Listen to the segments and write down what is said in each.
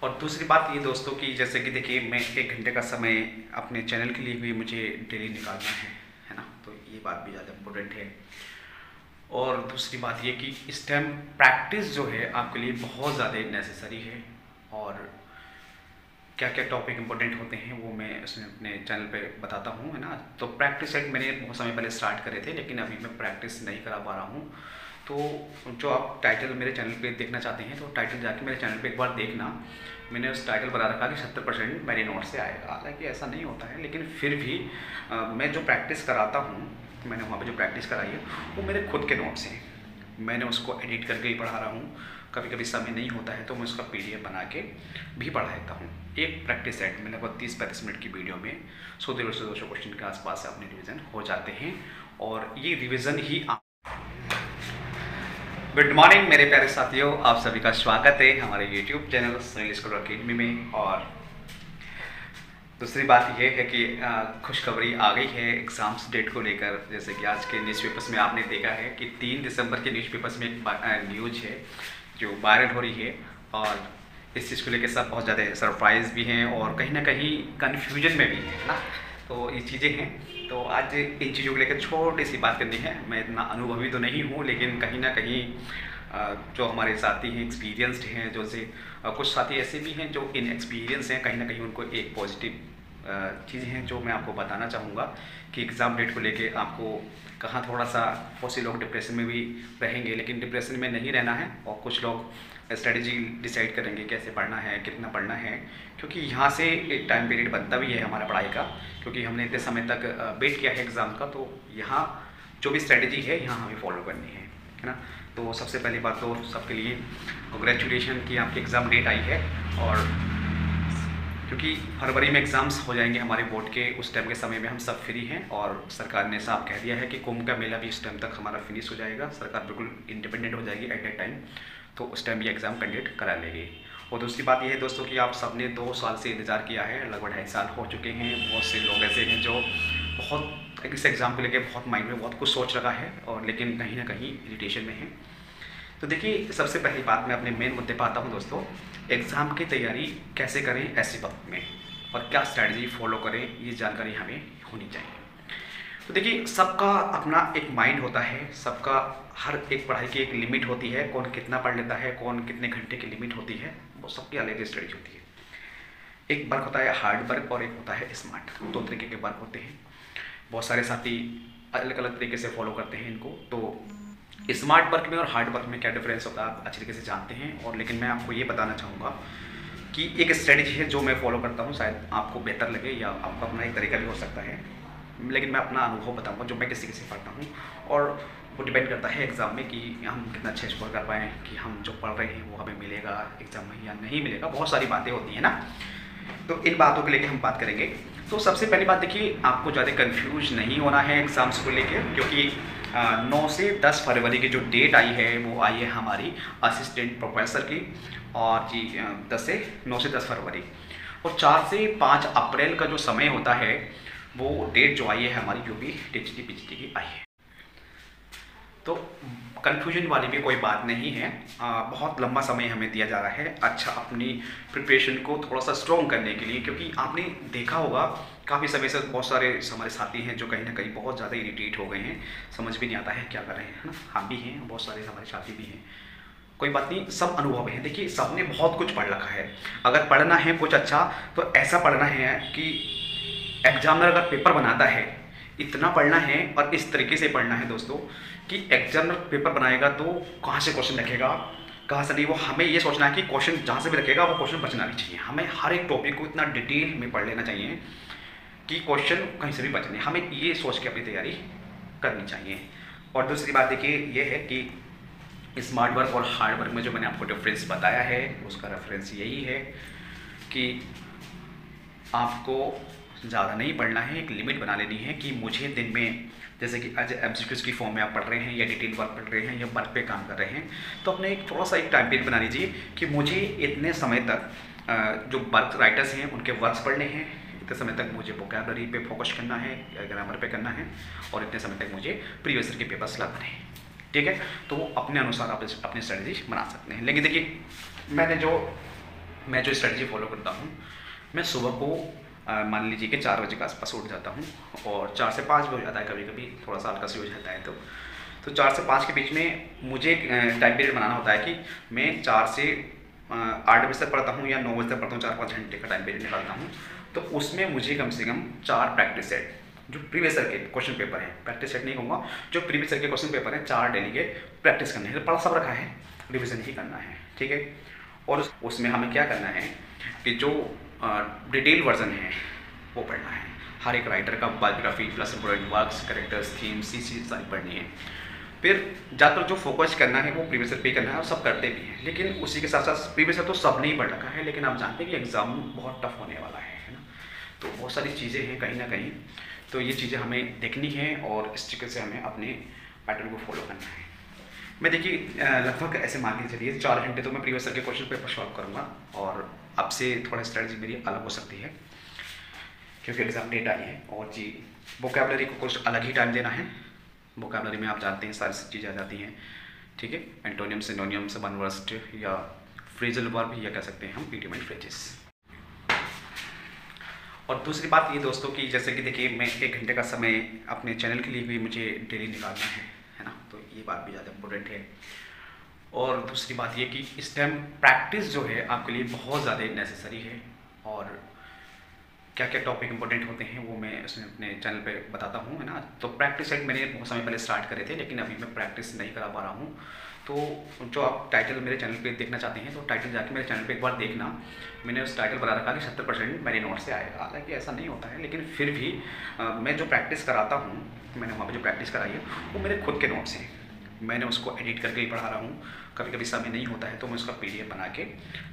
और दूसरी बात ये दोस्तों कि जैसे कि देखिए मैं 1 घंटे का समय अपने चैनल के लिए भी मुझे डेली निकालना है ना, तो ये बात भी ज़्यादा इम्पोर्टेंट है। और दूसरी बात ये कि इस टाइम प्रैक्टिस जो है आपके लिए बहुत ज़्यादा नेसेसरी है। और क्या क्या टॉपिक इंपॉर्टेंट होते हैं वो मैं उसमें अपने चैनल पे बताता हूँ, है ना। तो प्रैक्टिस सेट मैंने बहुत समय पहले स्टार्ट करे थे, लेकिन अभी मैं प्रैक्टिस नहीं करा पा रहा हूँ। तो जो आप टाइटल मेरे चैनल पे देखना चाहते हैं तो टाइटल जाके मेरे चैनल पे एक बार देखना। मैंने उस टाइटल बना रखा कि 70% मेरे नोट से आएगा। हालांकि ऐसा नहीं होता है, लेकिन फिर भी मैं जो प्रैक्टिस कराता हूँ, मैंने वहाँ पर जो प्रैक्टिस कराई है वो मेरे खुद के नोट्स हैं। मैंने उसको एडिट करके ही पढ़ा रहा हूँ। कभी कभी समय नहीं होता है तो मैं उसका PDF बना के भी पढ़ा देता हूँ। एक प्रैक्टिस सेट में लगभग 30-35 मिनट की वीडियो में 100-150 क्वेश्चन के आसपास अपने रिवीजन हो जाते हैं। और ये रिवीजन ही गुड मॉर्निंग मेरे प्यारे साथियों, आप सभी का स्वागत है हमारे YouTube channel Sunil school academy में। और दूसरी बात यह है कि खुशखबरी आ गई है एग्ज़ाम्स डेट को लेकर। जैसे कि आज के न्यूज़पेपर्स में आपने देखा है कि 3 दिसंबर के न्यूज़पेपर्स में एक न्यूज़ है जो वायरल हो रही है। और इस चीज़ को लेकर सब बहुत ज़्यादा सरप्राइज़ भी हैं और कहीं ना कहीं कन्फ्यूजन में भी है ना। तो ये चीज़ें हैं, तो आज इन चीज़ों को लेकर छोटी सी बात करनी है। मैं इतना अनुभवी तो नहीं हूँ, लेकिन कहीं ना कहीं जो हमारे साथी हैं एक्सपीरियंस्ड हैं, जो से कुछ साथी ऐसे भी हैं जो इनएक्सपीरियंस हैं, कहीं ना कहीं उनको एक पॉजिटिव चीज़ें हैं जो मैं आपको बताना चाहूँगा कि एग्ज़ाम डेट को लेके आपको कहाँ थोड़ा सा बहुत से लोग डिप्रेशन में भी रहेंगे, लेकिन डिप्रेशन में नहीं रहना है। और कुछ लोग स्ट्रेटजी डिसाइड करेंगे कैसे पढ़ना है, कितना पढ़ना है, क्योंकि यहाँ से एक टाइम पीरियड बनता भी है हमारा पढ़ाई का, क्योंकि हमने इतने समय तक वेट किया है एग्ज़ाम का। तो यहाँ जो भी स्ट्रेटजी है यहाँ हमें फॉलो करनी है ना। तो सबसे पहली बात तो सबके लिए कॉन्ग्रेचुलेशन कि आपकी एग्ज़ाम डेट आई है। और क्योंकि फरवरी में एग्ज़ाम्स हो जाएंगे हमारे बोर्ड के, उस टाइम के समय में हम सब फ्री हैं। और सरकार ने साफ कह दिया है कि कुंभ का मेला भी इस टाइम तक हमारा फिनिश हो जाएगा, सरकार बिल्कुल इंडिपेंडेंट हो जाएगी एट ए टाइम, तो उस टाइम ये एग्ज़ाम कंडक्ट करा लेगी। और दूसरी बात यह है दोस्तों कि आप सबने 2 साल से इंतज़ार किया है, लगभग 2.5 साल हो चुके हैं। बहुत से लोग ऐसे हैं जो बहुत इस एग्ज़ाम को लेकर बहुत माइंड में बहुत कुछ सोच रखा है, और लेकिन कहीं ना कहीं इरिटेशन में है। तो देखिए, सबसे पहली बात मैं अपने मेन मुद्दे पर आता हूँ दोस्तों। एग्ज़ाम की तैयारी कैसे करें ऐसे वक्त में, और क्या स्ट्रैटेजी फॉलो करें, ये जानकारी हमें होनी चाहिए। तो देखिए, सबका अपना एक माइंड होता है, सबका हर एक पढ़ाई की एक लिमिट होती है। कौन कितना पढ़ लेता है, कौन कितने घंटे की लिमिट होती है, वो सबकी अलग स्ट्रेटजी होती है। एक वर्क होता है हार्ड वर्क और एक होता है स्मार्ट। 2 तरीके के वर्क होते हैं। बहुत सारे साथी अलग अलग तरीके से फॉलो करते हैं इनको। तो स्मार्ट वर्क में और हार्ड वर्क में क्या डिफरेंस होता है आप अच्छी तरीके से जानते हैं। और लेकिन मैं आपको ये बताना चाहूँगा कि एक स्ट्रेटजी है जो मैं फॉलो करता हूँ, शायद आपको बेहतर लगे या आपका अपना एक तरीका भी हो सकता है, लेकिन मैं अपना अनुभव बताऊँगा जो मैं किसी किसी पढ़ता हूँ। और वो डिपेंड करता है एग्ज़ाम में कि हम कितना अच्छा स्कोर कर पाएँ, कि हम जो पढ़ रहे हैं वो हमें मिलेगा एग्ज़ाम में या नहीं मिलेगा। बहुत सारी बातें होती हैं ना, तो इन बातों को लेके हम बात करेंगे। तो सबसे पहली बात देखिए, आपको ज़्यादा कंफ्यूज नहीं होना है एग्ज़ाम्स को लेके, क्योंकि 9 से 10 फरवरी की जो डेट आई है वो आई है हमारी असिस्टेंट प्रोफेसर की। और जी 9 से 10 फरवरी, और 4 से 5 अप्रैल का जो समय होता है वो डेट जो आई है हमारी यूपी टीचर की PGT की आई है। तो कन्फ्यूजन वाली भी कोई बात नहीं है। बहुत लंबा समय हमें दिया जा रहा है अच्छा अपनी प्रिपरेशन को थोड़ा सा स्ट्रॉन्ग करने के लिए, क्योंकि आपने देखा होगा काफ़ी समय से बहुत सारे हमारे साथी हैं जो कहीं ना कहीं बहुत ज़्यादा इरिटेट हो गए हैं, समझ भी नहीं आता है क्या कर रहे हैं, है ना। हम भी हैं, बहुत सारे हमारे साथी भी हैं, कोई बात नहीं, सब अनुभव है। देखिए, सबने बहुत कुछ पढ़ रखा है। अगर पढ़ना है कुछ अच्छा तो ऐसा पढ़ना है कि एग्जामिनर अगर पेपर बनाता है इतना पढ़ना है और इस तरीके से पढ़ना है दोस्तों कि एग्जामिनर पेपर बनाएगा तो कहाँ से क्वेश्चन रखेगा, कहाँ से नहीं, वो हमें ये सोचना है कि क्वेश्चन जहाँ से भी रखेगा वो क्वेश्चन बचना नहीं चाहिए। हमें हर एक टॉपिक को इतना डिटेल में पढ़ लेना चाहिए कि क्वेश्चन कहीं से भी बचने, हमें ये सोच के अपनी तैयारी करनी चाहिए। और दूसरी बात देखिए ये है कि स्मार्ट वर्क और हार्ड वर्क में जो मैंने आपको डिफरेंस बताया है उसका रेफरेंस यही है कि आपको ज़्यादा नहीं पढ़ना है, एक लिमिट बना लेनी है कि मुझे दिन में, जैसे कि आज MCQs की फॉर्म में आप पढ़ रहे हैं या डिटेल वर्क पढ़ रहे हैं या वर्क पे काम कर रहे हैं, तो अपने एक थोड़ा सा एक टाइम पीरियड बना लीजिए कि मुझे इतने समय तक जो वर्क राइटर्स हैं उनके वर्क्स पढ़ने हैं, इतने समय तक मुझे वोकैबुलरी पे फोकस करना है या ग्रामर पे करना है, और इतने समय तक मुझे प्रीवियस ईयर के पेपर्स लगाने हैं। ठीक है, तो वो अपने अनुसार आप अपनी स्ट्रेटजी बना सकते हैं। लेकिन देखिए, मैंने जो मैं जो स्ट्रेटजी फॉलो करता हूँ, मैं सुबह को मान लीजिए कि 4 बजे के आसपास उठ जाता हूँ, और 4 से 5 भी हो जाता है, कभी कभी थोड़ा सा हल्का सी हो जाता है। तो 4 से 5 के बीच में मुझे एक टाइम पीरियड बनाना होता है कि मैं 4 से 8 बजे तक पढ़ता हूँ या 9 बजे तक पढ़ता हूँ, 4-5 घंटे का टाइम पीरियड निकालता हूँ। तो उसमें मुझे कम से कम 4 प्रैक्टिस सेट, जो प्रीवियस ईयर के क्वेश्चन पेपर हैं, प्रैक्टिस सेट नहीं कहूँगा, जो प्रीवियस ईयर के क्वेश्चन पेपर हैं 4 डेली के प्रैक्टिस करने हैं। पढ़ा सब रखा है, रिविजन ही करना है, ठीक है। और उसमें हमें क्या करना है कि जो डिटेल वर्जन है वो पढ़ना है। हर एक राइटर का biography plus important works, characters, themes, ये चीज़ सारी पढ़नी है। फिर ज़्यादातर जो फोकस करना है वो प्रीवियस ईयर पे करना है, और सब करते भी हैं। लेकिन उसी के साथ साथ प्रीवियस ईयर तो सब नहीं पढ़ रखा है, लेकिन आप जानते हैं कि एग्ज़ाम बहुत टफ होने वाला है ना। तो बहुत सारी चीज़ें हैं कहीं ना कहीं, तो ये चीज़ें हमें देखनी है और इस तरीके से हमें अपने पैटर्न को फॉलो करना है। मैं देखिए लगभग ऐसे मान के चलिए 4 घंटे तो मैं प्रीवियस ईयर के क्वेश्चन पेपर सॉल्व करूँगा, और आपसे थोड़ा स्ट्रेटजी मेरी अलग हो सकती है क्योंकि एग्ज़ाम डेट आई है। और जी वोकैबुलरी को कुछ अलग ही टाइम देना है। वोकैबुलरी में आप जानते हैं सारी चीज़ें आ जाती हैं, ठीक है। एंटोनियम, सिनोनियम्स, वन वर्ड या फ्रेजल वर्ब या कह सकते हैं हम इडियम फ्रेजेस। और दूसरी बात ये दोस्तों कि जैसे कि देखिए मैं 1 घंटे का समय अपने चैनल के लिए भी मुझे डेली निकालना है ना, तो ये बात भी ज़्यादा इम्पोर्टेंट है। और दूसरी बात ये कि इस टाइम प्रैक्टिस जो है आपके लिए बहुत ज़्यादा नेसेसरी है, और क्या क्या टॉपिक इंपॉर्टेंट होते हैं वो मैं उसमें अपने चैनल पे बताता हूँ, है ना। तो प्रैक्टिस सेट मैंने बहुत समय पहले स्टार्ट करे थे, लेकिन अभी मैं प्रैक्टिस नहीं करा पा रहा हूँ। तो जो आप टाइटल मेरे चैनल पे देखना चाहते हैं तो टाइटल जाके मेरे चैनल पे एक बार देखना। मैंने उस टाइटल बना रखा कि 70% मेरे नोट से आएगा, हालांकि ऐसा नहीं होता है, लेकिन फिर भी मैं जो प्रैक्टिस कराता हूँ, मैंने वहाँ पर जो प्रैक्टिस कराई है वो मेरे खुद के नोट्स हैं। मैंने उसको एडिट करके ही पढ़ा रहा हूँ। कभी कभी समय नहीं होता है तो मैं उसका PDF बना के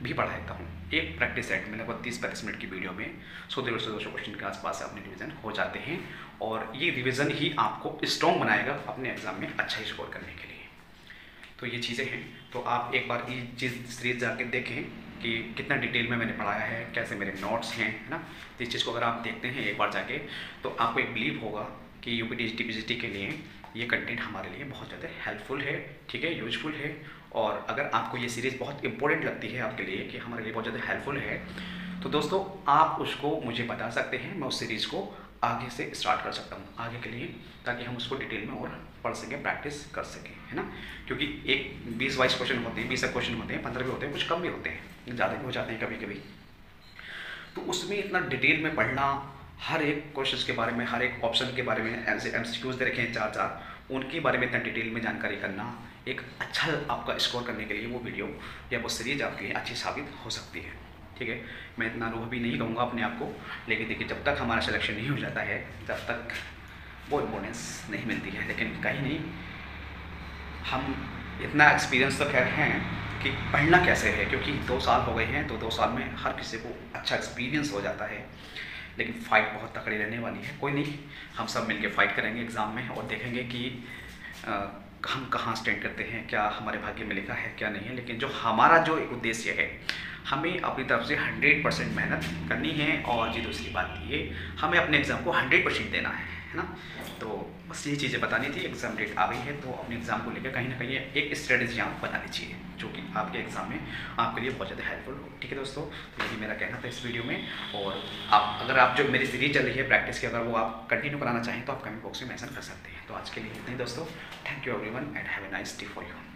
भी पढ़ा देता हूँ। एक प्रैक्टिस सेट में लगभग 30-35 मिनट की वीडियो में 100-150 क्वेश्चन के आसपास अपने रिवीजन हो जाते हैं, और ये रिवीजन ही आपको स्ट्रॉन्ग बनाएगा अपने एग्जाम में अच्छा स्कोर करने के लिए। तो ये चीज़ें हैं, तो आप एक बार ये चीज़ सीरीज जाके देखें कि कितना डिटेल में मैंने पढ़ाया है, कैसे मेरे नोट्स हैं, है ना। इस चीज़ को अगर आप देखते हैं एक बार जाके तो आपको एक बिलीव होगा कि UPTGT PGT के लिए ये कंटेंट हमारे लिए बहुत ज़्यादा हेल्पफुल है, ठीक है, यूजफुल है। और अगर आपको ये सीरीज़ बहुत इंपॉर्टेंट लगती है आपके लिए कि हमारे लिए बहुत ज़्यादा हेल्पफुल है, तो दोस्तों आप उसको मुझे बता सकते हैं, मैं उस सीरीज़ को आगे से स्टार्ट कर सकता हूँ आगे के लिए, ताकि हम उसको डिटेल में और पढ़ सकें, प्रैक्टिस कर सकें, है ना। क्योंकि एक 20-22 क्वेश्चन होते हैं, 20 क्वेश्चन होते हैं, 15 भी होते हैं, कुछ कम भी होते हैं, ज़्यादा भी हो जाते हैं कभी कभी। तो उसमें इतना डिटेल में पढ़ना, हर एक क्वेश्चन के बारे में, हर एक ऑप्शन के बारे में, ऐसे MCQs दे रखे हैं 4-4, उनके बारे में इतना डिटेल में जानकारी करना एक अच्छा आपका स्कोर करने के लिए वो वीडियो या वो सीरीज आपके लिए अच्छी साबित हो सकती है, ठीक है। मैं इतना अनुभवी नहीं कहूँगा अपने आप को, लेकिन देखिए जब तक हमारा सिलेक्शन नहीं हो जाता है तब तक वो इम्पोर्टेंस नहीं मिलती है। लेकिन कहीं नहीं, हम इतना एक्सपीरियंस तो खैर हैं कि पढ़ना कैसे है, क्योंकि 2 साल हो गए हैं, तो 2 साल में हर किसी को अच्छा एक्सपीरियंस हो जाता है। लेकिन फ़ाइट बहुत तकड़ी रहने वाली है। कोई नहीं, हम सब मिलके फ़ाइट करेंगे एग्ज़ाम में, और देखेंगे कि हम कहाँ स्टैंड करते हैं, क्या हमारे भाग्य में लिखा है, क्या नहीं है। लेकिन जो हमारा जो उद्देश्य है, हमें अपनी तरफ से 100% मेहनत करनी है। और जी दूसरी बात ये, हमें अपने एग्ज़ाम को 100% देना है ना। तो बस ये चीज़ें बतानी थी। एग्ज़ाम डेट आ गई है, तो अपने एग्ज़ाम को लेकर कहीं ना कहीं एक स्ट्रेटजी आप बना लीजिए, जो कि आपके एग्ज़ाम में आपके लिए बहुत ज़्यादा हेल्पफुल हो, ठीक है दोस्तों। तो यही मेरा कहना था इस वीडियो में। और अगर आप जो मेरी सीरीज चल रही है प्रैक्टिस की, अगर वो आप कंटिन्यू कराना चाहें तो आप कमेंट बॉक्स में मेंशन कर सकते हैं। तो आज के लिए इतना ही दोस्तों। Thank you everyone and have a nice day for you.